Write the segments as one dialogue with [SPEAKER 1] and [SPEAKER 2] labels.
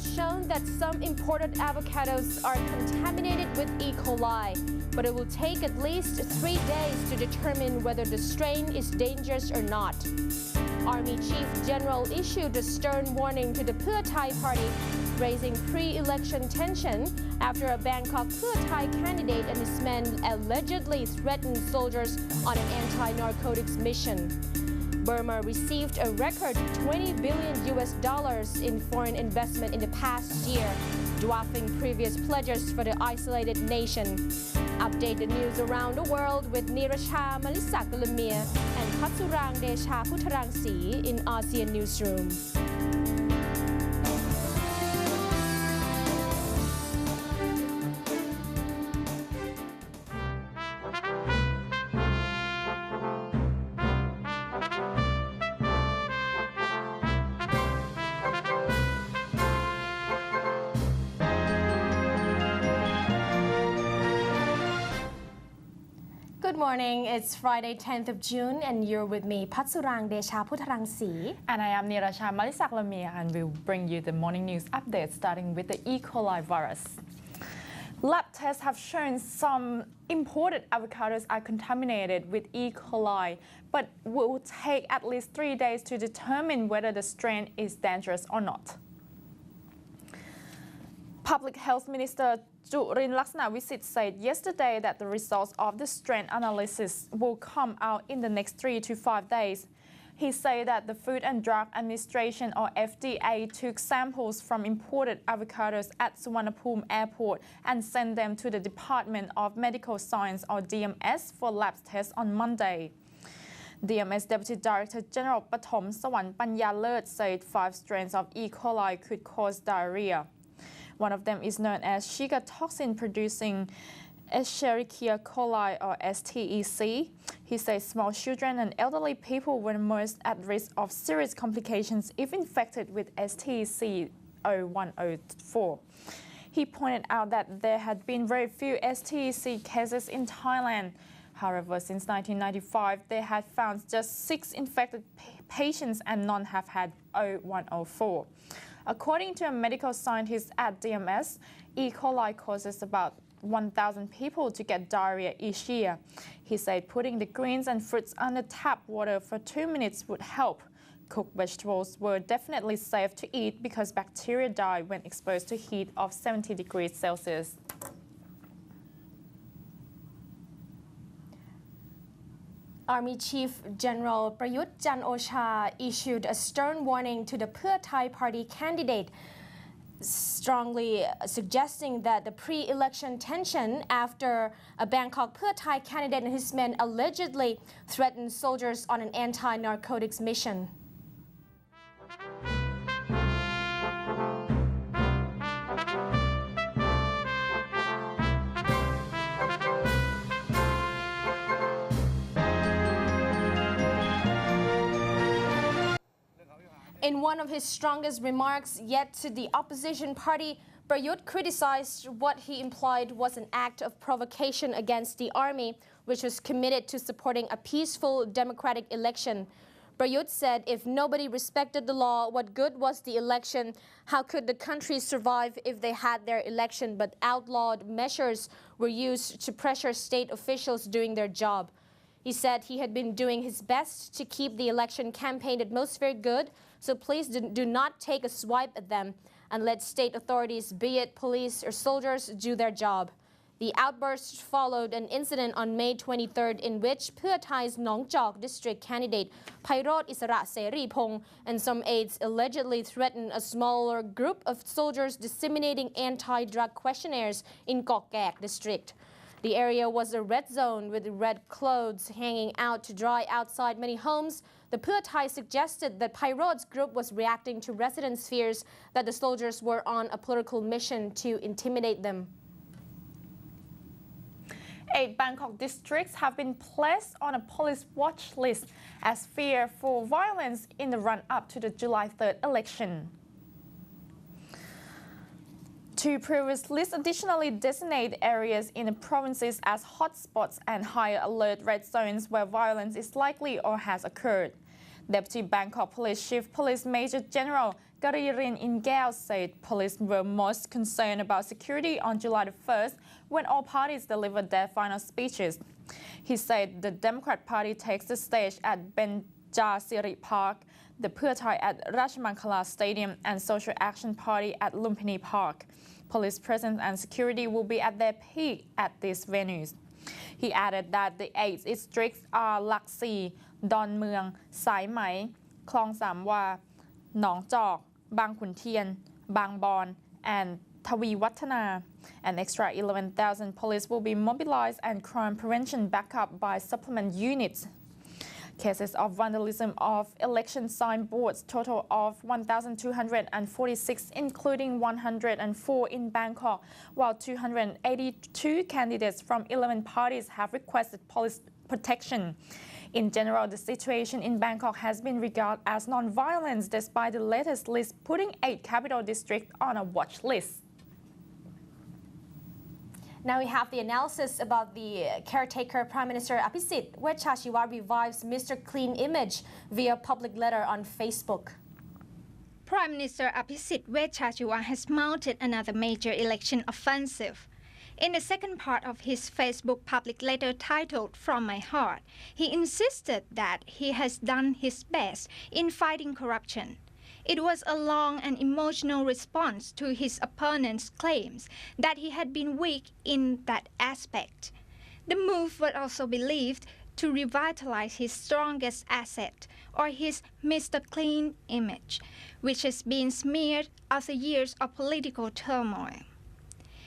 [SPEAKER 1] shown that some imported avocados are contaminated with E. coli, but it will take at least 3 days to determine whether the strain is dangerous or not. Army Chief General issued a stern warning to the Pheu Thai party, raising pre-election tension after a Bangkok Pheu Thai candidate and his men allegedly threatened soldiers on an anti-narcotics mission. Burma received a record $20 billion in foreign investment in the past year, dwarfing previous pledges for the isolated nation. Update the news around the world with Nirasha Malisakulamir and Patsurang Desha Putharangsi in Asean Newsroom. Good morning. It's Friday, 10th of June, and you're with me, Patsurang Desha Putharangsi.
[SPEAKER 2] And I am Nirasha Malisakulamir, and we'll bring you the morning news update, starting with the E. coli virus. Lab tests have shown some imported avocados are contaminated with E. coli, but will take at least 3 days to determine whether the strain is dangerous or not. Public Health Minister Jurin Laksanavisit said yesterday that the results of the strain analysis will come out in the next 3 to 5 days. He said that the Food and Drug Administration, or FDA, took samples from imported avocados at Suvarnabhumi Airport and sent them to the Department of Medical Science, or DMS, for lab tests on Monday. DMS Deputy Director General Pathom Sawan Panyalerth said 5 strains of E. coli could cause diarrhea. One of them is known as Shiga toxin-producing Escherichia coli, or STEC. He says small children and elderly people were most at risk of serious complications if infected with STEC 0104. He pointed out that there had been very few STEC cases in Thailand. However, since 1995, they had found just 6 infected patients and none have had 0104. According to a medical scientist at DMS, E. coli causes about 1,000 people to get diarrhea each year. He said putting the greens and fruits under tap water for 2 minutes would help. Cooked vegetables were definitely safe to eat because bacteria die when exposed to heat of 70 degrees Celsius.
[SPEAKER 1] Army Chief General Prayut Chan-o-cha issued a stern warning to the Pheu Thai party candidate, strongly suggesting that the pre-election tension after a Bangkok Pheu Thai candidate and his men allegedly threatened soldiers on an anti-narcotics mission. In one of his strongest remarks yet to the opposition party, Prayut criticized what he implied was an act of provocation against the army, which was committed to supporting a peaceful democratic election. Prayut said if nobody respected the law, what good was the election? How could the country survive if they had their election but outlawed measures were used to pressure state officials doing their job? He said he had been doing his best to keep the election campaign atmosphere good, so please do not take a swipe at them and let state authorities, be it police or soldiers, do their job. The outburst followed an incident on May 23rd in which Pheu Thai's Nong Jok district candidate Pairot Isara Seripong and some aides allegedly threatened a smaller group of soldiers disseminating anti-drug questionnaires in Kok Kaek district. The area was a red zone with red clothes hanging out to dry outside many homes. The Pheu Thai suggested that Pairot's group was reacting to residents' fears that the soldiers were on a political mission to intimidate them.
[SPEAKER 2] 8 Bangkok districts have been placed on a police watch list as fear for violence in the run-up to the July 3rd election. 2 previous lists additionally designate areas in the provinces as hotspots and higher alert red zones where violence is likely or has occurred. Deputy Bangkok Police Chief Police Major General Karirin Ingel said police were most concerned about security on July the 1st when all parties delivered their final speeches. He said the Democrat Party takes the stage at Benjasiri Park, the Pheu Thai at Rajamankala Stadium and Social Action Party at Lumpini Park. Police presence and security will be at their peak at these venues. He added that the 8 districts are Lak Si, Don Mueang, Sai Mai, Klong Sam Wa, Nong Jok, Bang Khun Thien, Bang Bon, and Tawi Wattana. An extra 11,000 police will be mobilized and crime prevention backup by supplement units. Cases of vandalism of election signboards total of 1,246, including 104 in Bangkok, while 282 candidates from 11 parties have requested police protection. In general, the situation in Bangkok has been regarded as non-violence despite the latest list putting 8 capital districts on a watch list.
[SPEAKER 1] Now we have the analysis about the caretaker Prime Minister Apisit Wechashiwa revives Mr. Clean image via public letter on Facebook.
[SPEAKER 3] Prime Minister Apisit Wechashiwa has mounted another major election offensive. In the second part of his Facebook public letter titled From My Heart, he insisted that he has done his best in fighting corruption. It was a long and emotional response to his opponent's claims that he had been weak in that aspect. The move was also believed to revitalize his strongest asset, or his Mr. Clean image, which has been smeared after years of political turmoil.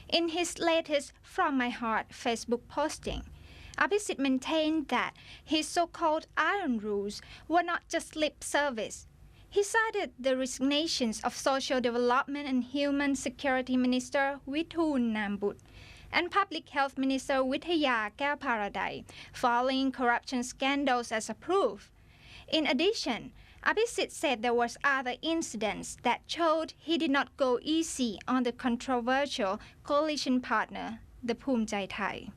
[SPEAKER 3] In his latest From My Heart Facebook posting, Apisit maintained that his so-called iron rules were not just lip service. He cited the resignations of Social Development and Human Security Minister Withun Nambut and Public Health Minister Withaya Kaeparadai following corruption scandals as a proof. In addition, Apisit said there was other incidents that showed he did not go easy on the controversial coalition partner, the Phumjai Thai.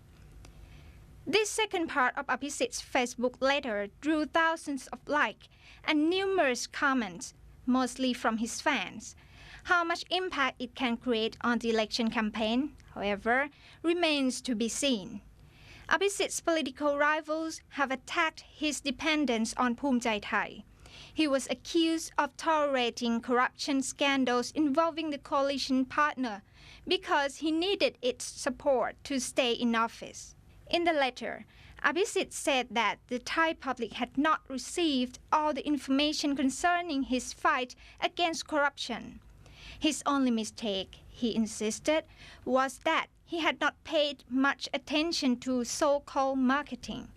[SPEAKER 3] This second part of Apisit's Facebook letter drew thousands of likes and numerous comments, mostly from his fans. How much impact it can create on the election campaign, however, remains to be seen. Apisit's political rivals have attacked his dependence on Phumjai Thai. He was accused of tolerating corruption scandals involving the coalition partner because he needed its support to stay in office. In the letter, Apisit said that the Thai public had not received all the information concerning his fight against corruption. His only mistake, he insisted, was that he had not paid much attention to so-called marketing.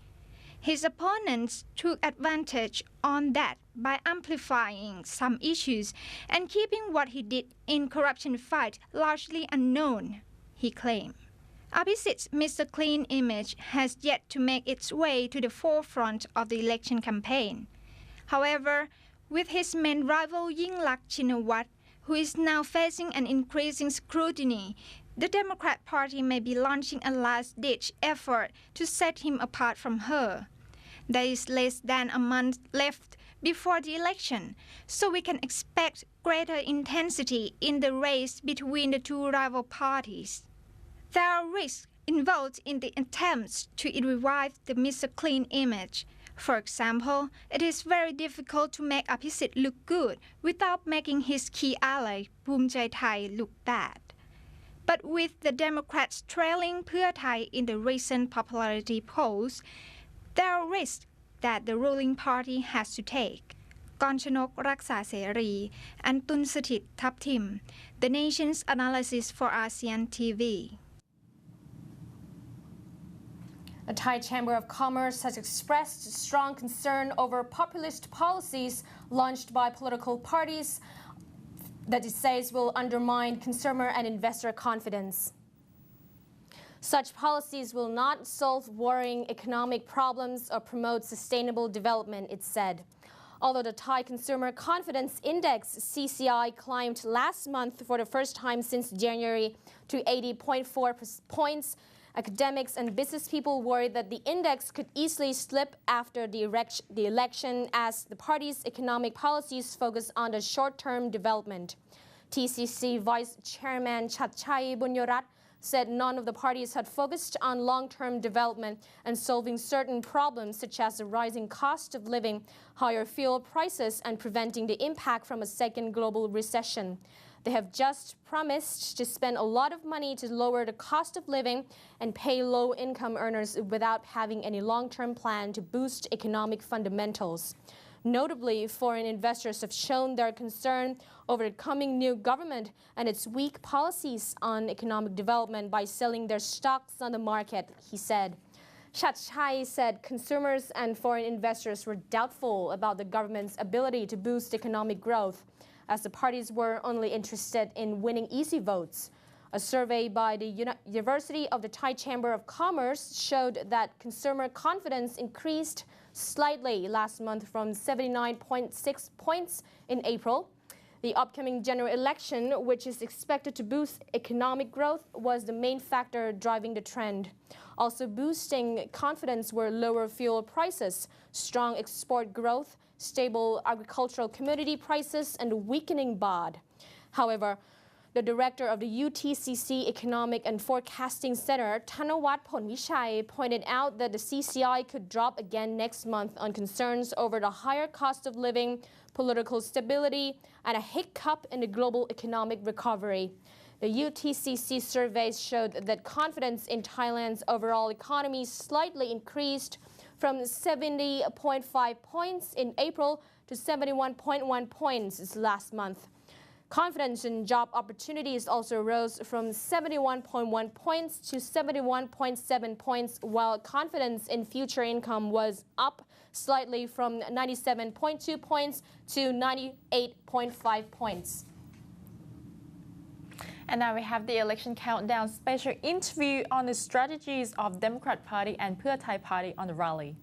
[SPEAKER 3] His opponents took advantage on that by amplifying some issues and keeping what he did in corruption fight largely unknown, he claimed. Apisit's Mr. Clean image has yet to make its way to the forefront of the election campaign. However, with his main rival Yingluck Shinawatra, who is now facing an increasing scrutiny, the Democrat Party may be launching a last-ditch effort to set him apart from her. There is less than a month left before the election, so we can expect greater intensity in the race between the two rival parties. There are risks involved in the attempts to revive the Mr. Clean image. For example, it is very difficult to make Apisit look good without making his key ally, Phumjai Thai, look bad. But with the Democrats trailing Pheu Thai in the recent popularity polls, there are risks that the ruling party has to take. Konchanok Raksa Seri and Tunsatit Thaptim, the nation's analysis for ASEAN TV.
[SPEAKER 1] The Thai Chamber of Commerce has expressed strong concern over populist policies launched by political parties that it says will undermine consumer and investor confidence. Such policies will not solve worrying economic problems or promote sustainable development, it said. Although the Thai Consumer Confidence Index, CCI, climbed last month for the first time since January to 80.4 points, Academics and business people worried that the index could easily slip after the election as the party's economic policies focus on the short-term development. TCC Vice Chairman Chatchai Bunyorat said none of the parties had focused on long-term development and solving certain problems such as the rising cost of living, higher fuel prices, and preventing the impact from a second global recession. They have just promised to spend a lot of money to lower the cost of living and pay low-income earners without having any long-term plan to boost economic fundamentals. Notably, foreign investors have shown their concern over the coming new government and its weak policies on economic development by selling their stocks on the market, he said. Chatchai said consumers and foreign investors were doubtful about the government's ability to boost economic growth, as the parties were only interested in winning easy votes. A survey by the University of the Thai Chamber of Commerce showed that consumer confidence increased slightly last month from 79.6 points in April. The upcoming general election, which is expected to boost economic growth, was the main factor driving the trend. Also boosting confidence were lower fuel prices, strong export growth, stable agricultural commodity prices, and weakening baht. However, the director of the UTCC Economic and Forecasting Center, Thanawat Phonvichai, pointed out that the CCI could drop again next month on concerns over the higher cost of living, political stability, and a hiccup in the global economic recovery. The UTCC surveys showed that confidence in Thailand's overall economy slightly increased from 70.5 points in April to 71.1 points last month. Confidence in job opportunities also rose from 71.1 points to 71.7 points, while confidence in future income was up slightly from 97.2 points to 98.5 points.
[SPEAKER 2] And now we have the election countdown special interview on the strategies of Democrat Party and Pheu Thai Party on the rally.